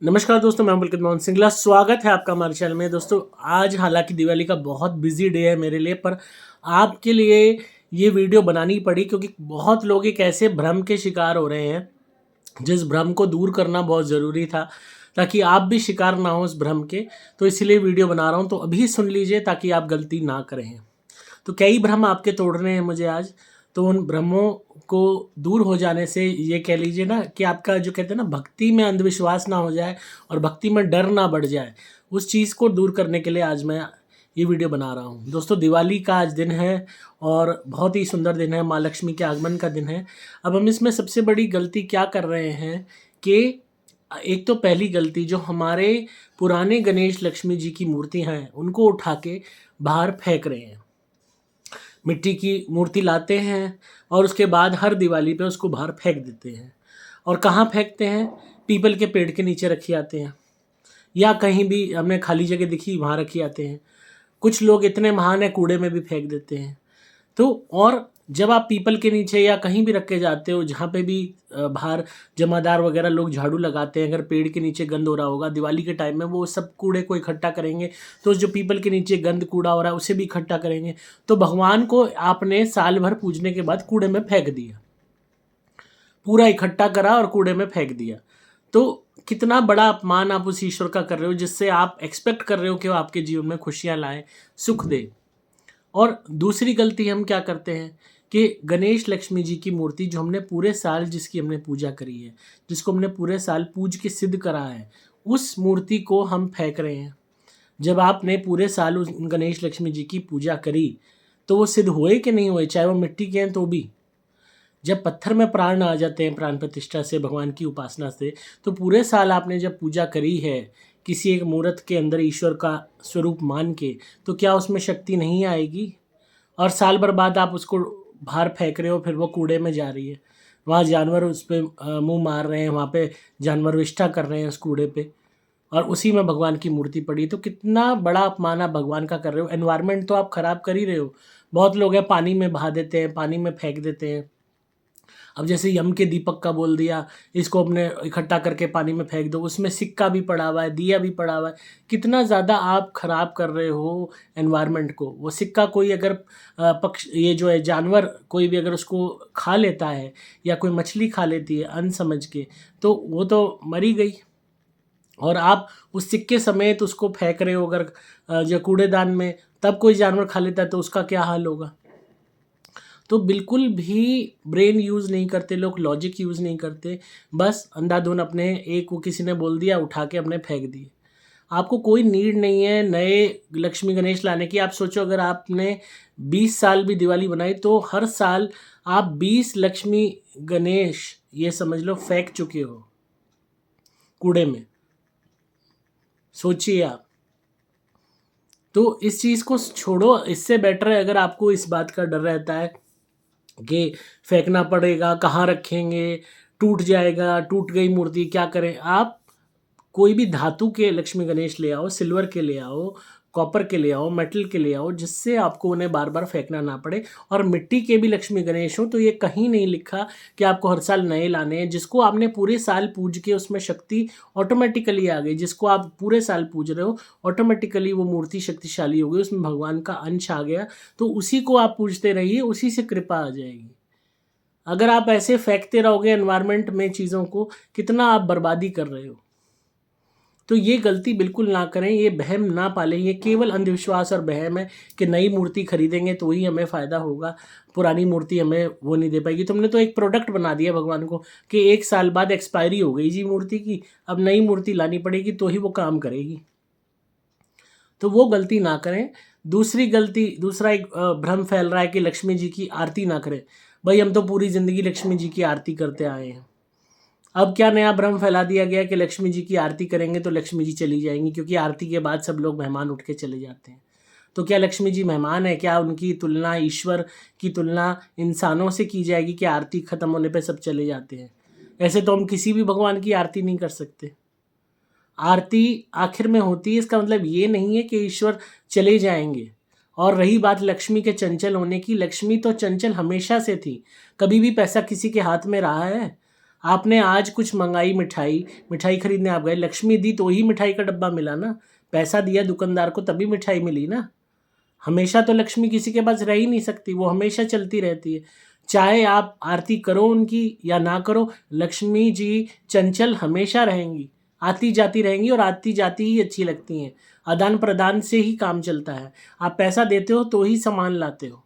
नमस्कार दोस्तों, मैं पुलकित मोहन सिंगला। स्वागत है आपका हमारे चैनल में। दोस्तों, आज हालांकि दिवाली का बहुत बिजी डे है मेरे लिए, पर आपके लिए ये वीडियो बनानी पड़ी क्योंकि बहुत लोग एक ऐसे भ्रम के शिकार हो रहे हैं जिस भ्रम को दूर करना बहुत ज़रूरी था, ताकि आप भी शिकार ना हो उस भ्रम के। तो इसलिए वीडियो बना रहा हूँ, तो अभी सुन लीजिए ताकि आप गलती ना करें। तो कई भ्रम आपके तोड़ने हैं मुझे आज। तो उन भ्रमों को दूर हो जाने से ये कह लीजिए ना कि आपका जो कहते हैं ना, भक्ति में अंधविश्वास ना हो जाए और भक्ति में डर ना बढ़ जाए, उस चीज़ को दूर करने के लिए आज मैं ये वीडियो बना रहा हूँ। दोस्तों, दिवाली का आज दिन है और बहुत ही सुंदर दिन है, माँ लक्ष्मी के आगमन का दिन है। अब हम इसमें सबसे बड़ी गलती क्या कर रहे हैं कि एक तो पहली गलती, जो हमारे पुराने गणेश लक्ष्मी जी की मूर्तियाँ हैं उनको उठा के बाहर फेंक रहे हैं। मिट्टी की मूर्ति लाते हैं और उसके बाद हर दिवाली पे उसको बाहर फेंक देते हैं। और कहाँ फेंकते हैं? पीपल के पेड़ के नीचे रखी आते हैं, या कहीं भी हमें खाली जगह दिखी वहाँ रखी आते हैं। कुछ लोग इतने महान है, कूड़े में भी फेंक देते हैं। तो और जब आप पीपल के नीचे या कहीं भी रख के जाते हो, जहाँ पे भी बाहर जमादार वगैरह लोग झाड़ू लगाते हैं, अगर पेड़ के नीचे गंद हो रहा होगा दिवाली के टाइम में, वो सब कूड़े को इकट्ठा करेंगे। तो जो पीपल के नीचे गंद कूड़ा हो रहा है उसे भी इकट्ठा करेंगे। तो भगवान को आपने साल भर पूजने के बाद कूड़े में फेंक दिया, पूरा इकट्ठा करा और कूड़े में फेंक दिया। तो कितना बड़ा अपमान आप उस ईश्वर का कर रहे हो जिससे आप एक्सपेक्ट कर रहे हो कि वो आपके जीवन में खुशियाँ लाए, सुख दे। और दूसरी गलती हम क्या करते हैं कि गणेश लक्ष्मी जी की मूर्ति, जो हमने पूरे साल जिसकी हमने पूजा करी है, जिसको हमने पूरे साल पूज के सिद्ध करा है, उस मूर्ति को हम फेंक रहे हैं। जब आपने पूरे साल उस गणेश लक्ष्मी जी की पूजा करी तो वो सिद्ध हुए कि नहीं हुए, चाहे वो मिट्टी के हैं तो भी। जब पत्थर में प्राण आ जाते हैं प्राण प्रतिष्ठा से, भगवान की उपासना से, तो पूरे साल आपने जब पूजा करी है किसी एक मूर्त के अंदर ईश्वर का स्वरूप मान के, तो क्या उसमें शक्ति नहीं आएगी? और साल भर बाद आप उसको बाहर फेंक रहे हो, फिर वो कूड़े में जा रही है। वहाँ जानवर उस पर मुंह मार रहे हैं, वहाँ पे जानवर विष्ठा कर रहे हैं उस कूड़े पे, और उसी में भगवान की मूर्ति पड़ी। तो कितना बड़ा अपमान आप भगवान का कर रहे हो। एनवायरनमेंट तो आप खराब कर ही रहे हो। बहुत लोग हैं पानी में बहा देते हैं, पानी में फेंक देते हैं। अब जैसे यम के दीपक का बोल दिया, इसको अपने इकट्ठा करके पानी में फेंक दो, उसमें सिक्का भी पड़ा हुआ है, दिया भी पड़ा हुआ है। कितना ज़्यादा आप खराब कर रहे हो एनवायरनमेंट को। वो सिक्का कोई अगर पक्ष, ये जो है जानवर, कोई भी अगर उसको खा लेता है या कोई मछली खा लेती है अनसमझ के, तो वो तो मरी गई। और आप उस सिक्के समेत उसको फेंक रहे हो अगर जो कूड़ेदान में, तब कोई जानवर खा लेता है तो उसका क्या हाल होगा। तो बिल्कुल भी ब्रेन यूज़ नहीं करते लोग, लॉजिक यूज़ नहीं करते, बस अंधाधुन अपने, एक वो किसी ने बोल दिया उठा के अपने फेंक दिए। आपको कोई नीड नहीं है नए लक्ष्मी गणेश लाने की। आप सोचो, अगर आपने 20 साल भी दिवाली बनाई तो हर साल आप 20 लक्ष्मी गणेश, ये समझ लो, फेंक चुके हो कूड़े में। सोचिए आप। तो इस चीज़ को छोड़ो। इससे बेटर है, अगर आपको इस बात का डर रहता है कि फेंकना पड़ेगा, कहाँ रखेंगे, टूट जाएगा, टूट गई मूर्ति क्या करें, आप कोई भी धातु के लक्ष्मी गणेश ले आओ, सिल्वर के ले आओ, कॉपर के ले आओ, मेटल के ले आओ, जिससे आपको उन्हें बार बार फेंकना ना पड़े। और मिट्टी के भी लक्ष्मी गणेश हो तो ये कहीं नहीं लिखा कि आपको हर साल नए लाने हैं। जिसको आपने पूरे साल पूज के उसमें शक्ति ऑटोमेटिकली आ गई, जिसको आप पूरे साल पूज रहे हो ऑटोमेटिकली वो मूर्ति शक्तिशाली हो गई, उसमें भगवान का अंश आ गया, तो उसी को आप पूजते रहिए, उसी से कृपा आ जाएगी। अगर आप ऐसे फेंकते रहोगे एनवायरनमेंट में चीज़ों को, कितना आप बर्बादी कर रहे हो। तो ये गलती बिल्कुल ना करें, ये वहम ना पालें। ये केवल अंधविश्वास और वहम है कि नई मूर्ति खरीदेंगे तो ही हमें फ़ायदा होगा, पुरानी मूर्ति हमें वो नहीं दे पाएगी। तुमने तो एक प्रोडक्ट बना दिया भगवान को कि 1 साल बाद एक्सपायरी हो गई जी मूर्ति की, अब नई मूर्ति लानी पड़ेगी तो ही वो काम करेगी। तो वो गलती ना करें। दूसरी गलती, दूसरा एक भ्रम फैल रहा है कि लक्ष्मी जी की आरती ना करें। भाई, हम तो पूरी ज़िंदगी लक्ष्मी जी की आरती करते आए हैं। अब क्या नया भ्रम फैला दिया गया कि लक्ष्मी जी की आरती करेंगे तो लक्ष्मी जी चली जाएंगी, क्योंकि आरती के बाद सब लोग मेहमान उठ के चले जाते हैं। तो क्या लक्ष्मी जी मेहमान है? क्या उनकी तुलना, ईश्वर की तुलना इंसानों से की जाएगी कि आरती खत्म होने पे सब चले जाते हैं? ऐसे तो हम किसी भी भगवान की आरती नहीं कर सकते। आरती आखिर में होती है, इसका मतलब ये नहीं है कि ईश्वर चले जाएंगे। और रही बात लक्ष्मी के चंचल होने की, लक्ष्मी तो चंचल हमेशा से थी। कभी भी पैसा किसी के हाथ में रहा है? आपने आज कुछ मंगाई मिठाई, मिठाई खरीदने आप गए, लक्ष्मी दी तो ही मिठाई का डब्बा मिला ना, पैसा दिया दुकानदार को तभी मिठाई मिली ना। हमेशा तो लक्ष्मी किसी के पास रह ही नहीं सकती, वो हमेशा चलती रहती है। चाहे आप आरती करो उनकी या ना करो, लक्ष्मी जी चंचल हमेशा रहेंगी, आती जाती रहेंगी और आती जाती ही अच्छी लगती हैं। आदान प्रदान से ही काम चलता है। आप पैसा देते हो तो ही सामान लाते हो,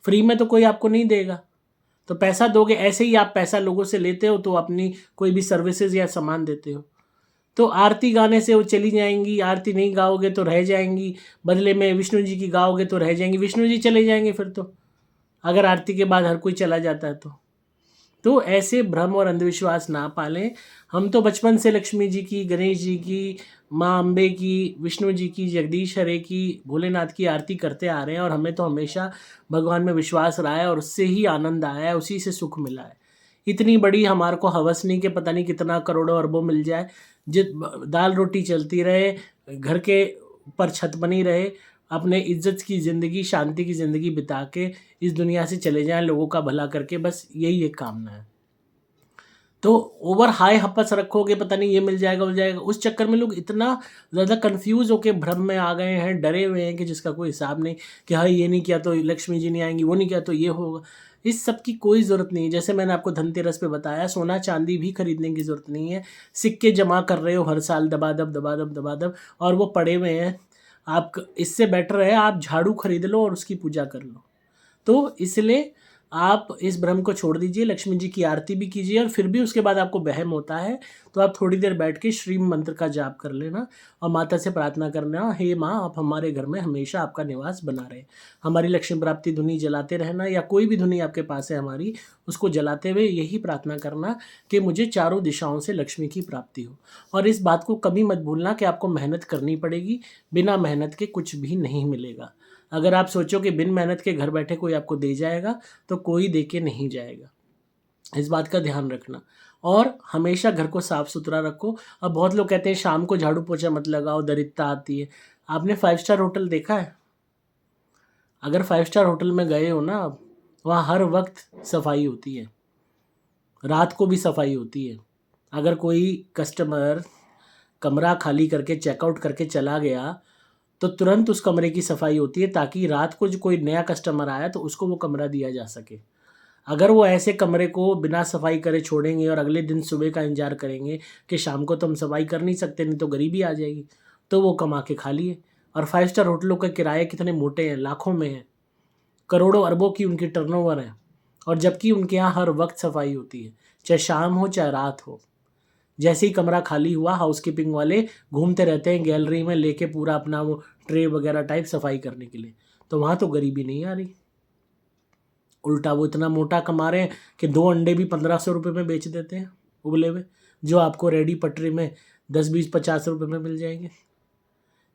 फ्री में तो कोई आपको नहीं देगा। तो पैसा दोगे, ऐसे ही आप पैसा लोगों से लेते हो तो अपनी कोई भी सर्विसेज या सामान देते हो। तो आरती गाने से वो चली जाएंगी, आरती नहीं गाओगे तो रह जाएंगी, बदले में विष्णु जी की गाओगे तो रह जाएंगी, विष्णु जी चले जाएंगे फिर तो, अगर आरती के बाद हर कोई चला जाता है तो ऐसे भ्रम और अंधविश्वास ना पालें। हम तो बचपन से लक्ष्मी जी की, गणेश जी की, माँ अम्बे की, विष्णु जी की, जगदीश हरे की, भोलेनाथ की आरती करते आ रहे हैं और हमें तो हमेशा भगवान में विश्वास रहा है और उससे ही आनंद आया है, उसी से सुख मिला है। इतनी बड़ी हमारे को हवस नहीं कि पता नहीं कितना करोड़ों अरबों मिल जाए, जित दाल रोटी चलती रहे, घर के ऊपर छत बनी रहे, अपने इज्जत की ज़िंदगी, शांति की ज़िंदगी बिता के इस दुनिया से चले जाएं, लोगों का भला करके, बस यही एक कामना है। तो ओवर हाई हपस रखोगे, पता नहीं ये मिल जाएगा, मिल जाएगा, उस चक्कर में लोग इतना ज़्यादा कंफ्यूज होके भ्रम में आ गए हैं, डरे हुए हैं कि जिसका कोई हिसाब नहीं, कि हाँ ये नहीं किया तो लक्ष्मी जी नहीं आएंगी, वो नहीं किया तो ये होगा। इस सब की कोई ज़रूरत नहीं है। जैसे मैंने आपको धनतेरस पे बताया, सोना चांदी भी खरीदने की ज़रूरत नहीं है। सिक्के जमा कर रहे हो हर साल दबादब दबादब दबादब, और वो पड़े हुए हैं। आप, इससे बेटर है आप झाड़ू खरीद लो और उसकी पूजा कर लो। तो इसलिए आप इस भ्रम को छोड़ दीजिए, लक्ष्मी जी की आरती भी कीजिए, और फिर भी उसके बाद आपको वहम होता है तो आप थोड़ी देर बैठ के श्री मंत्र का जाप कर लेना और माता से प्रार्थना करना, हे माँ आप हमारे घर में हमेशा आपका निवास बना रहे, हमारी लक्ष्मी प्राप्ति धुनी जलाते रहना, या कोई भी धुनी आपके पास है हमारी, उसको जलाते हुए यही प्रार्थना करना कि मुझे चारों दिशाओं से लक्ष्मी की प्राप्ति हो। और इस बात को कभी मत भूलना कि आपको मेहनत करनी पड़ेगी, बिना मेहनत के कुछ भी नहीं मिलेगा। अगर आप सोचो कि बिन मेहनत के घर बैठे कोई आपको दे जाएगा, तो कोई दे के नहीं जाएगा। इस बात का ध्यान रखना और हमेशा घर को साफ सुथरा रखो। अब बहुत लोग कहते हैं शाम को झाड़ू पोछा मत लगाओ, दरिद्रता आती है। आपने 5 स्टार होटल देखा है? अगर 5 स्टार होटल में गए हो ना, वहाँ हर वक्त सफाई होती है, रात को भी सफाई होती है। अगर कोई कस्टमर कमरा खाली करके चेकआउट करके चला गया तो तुरंत उस कमरे की सफाई होती है, ताकि रात को जो कोई नया कस्टमर आया तो उसको वो कमरा दिया जा सके। अगर वो ऐसे कमरे को बिना सफाई करे छोड़ेंगे और अगले दिन सुबह का इंतजार करेंगे कि शाम को तो हम सफाई कर नहीं सकते, नहीं तो गरीबी आ जाएगी, तो वो कमा के खा लिए। और 5 स्टार होटलों का किराए कितने मोटे हैं, लाखों में हैं, करोड़ों अरबों की उनकी टर्नओवर है, और जबकि उनके यहाँ हर वक्त सफाई होती है, चाहे शाम हो चाहे रात हो। जैसे ही कमरा खाली हुआ, हाउसकीपिंग वाले घूमते रहते हैं गैलरी में लेके पूरा अपना वो ट्रे वगैरह टाइप सफाई करने के लिए। तो वहाँ तो गरीबी नहीं आ रही, उल्टा वो इतना मोटा कमा रहे हैं कि 2 अंडे भी 1500 रुपये में बेच देते हैं उबले हुए, जो आपको रेडी पटरी में 10 20 50 रुपये में मिल जाएंगे।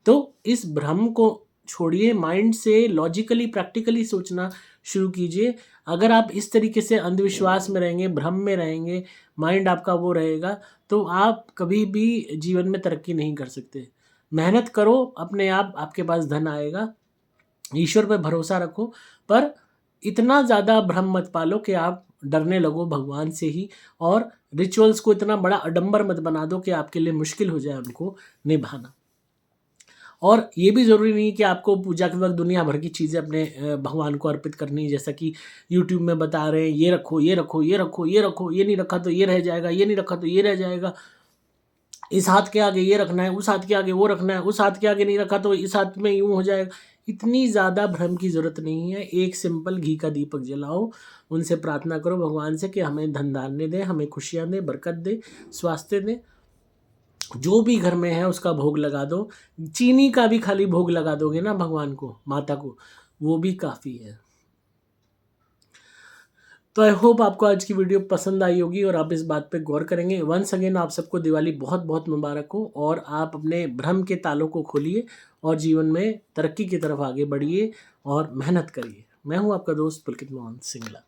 तो इस भ्रम को छोड़िए, माइंड से लॉजिकली प्रैक्टिकली सोचना शुरू कीजिए। अगर आप इस तरीके से अंधविश्वास में रहेंगे, भ्रम में रहेंगे, माइंड आपका वो रहेगा, तो आप कभी भी जीवन में तरक्की नहीं कर सकते। मेहनत करो, अपने आप आपके पास धन आएगा, ईश्वर पे भरोसा रखो, पर इतना ज़्यादा भ्रम मत पालो कि आप डरने लगो भगवान से ही, और रिचुअल्स को इतना बड़ा आडंबर मत बना दो कि आपके लिए मुश्किल हो जाए उनको निभाना। और ये भी ज़रूरी नहीं कि आपको पूजा के वक्त दुनिया भर की चीज़ें अपने भगवान को अर्पित करनी है। जैसा कि यूट्यूब में बता रहे हैं, ये रखो, ये रखो, ये रखो, ये रखो, ये नहीं रखा तो ये रह जाएगा, ये नहीं रखा तो ये रह जाएगा, इस हाथ के आगे ये रखना है, उस हाथ के आगे वो रखना है, उस हाथ के आगे नहीं रखा तो इस हाथ में यूँ हो जाएगा। इतनी ज़्यादा भ्रम की ज़रूरत नहीं है। एक सिंपल घी का दीपक जलाओ, उनसे प्रार्थना करो भगवान से कि हमें धन धान्य दे, हमें खुशियाँ दे, बरकत दे, स्वास्थ्य दे। जो भी घर में है उसका भोग लगा दो। चीनी का भी खाली भोग लगा दोगे ना भगवान को, माता को, वो भी काफ़ी है। तो आई होप आपको आज की वीडियो पसंद आई होगी और आप इस बात पे गौर करेंगे। वंस अगेन आप सबको दिवाली बहुत बहुत मुबारक हो, और आप अपने भ्रम के तालों को खोलिए और जीवन में तरक्की की तरफ आगे बढ़िए और मेहनत करिए। मैं हूँ आपका दोस्त पुलकित मोहन सिंगला।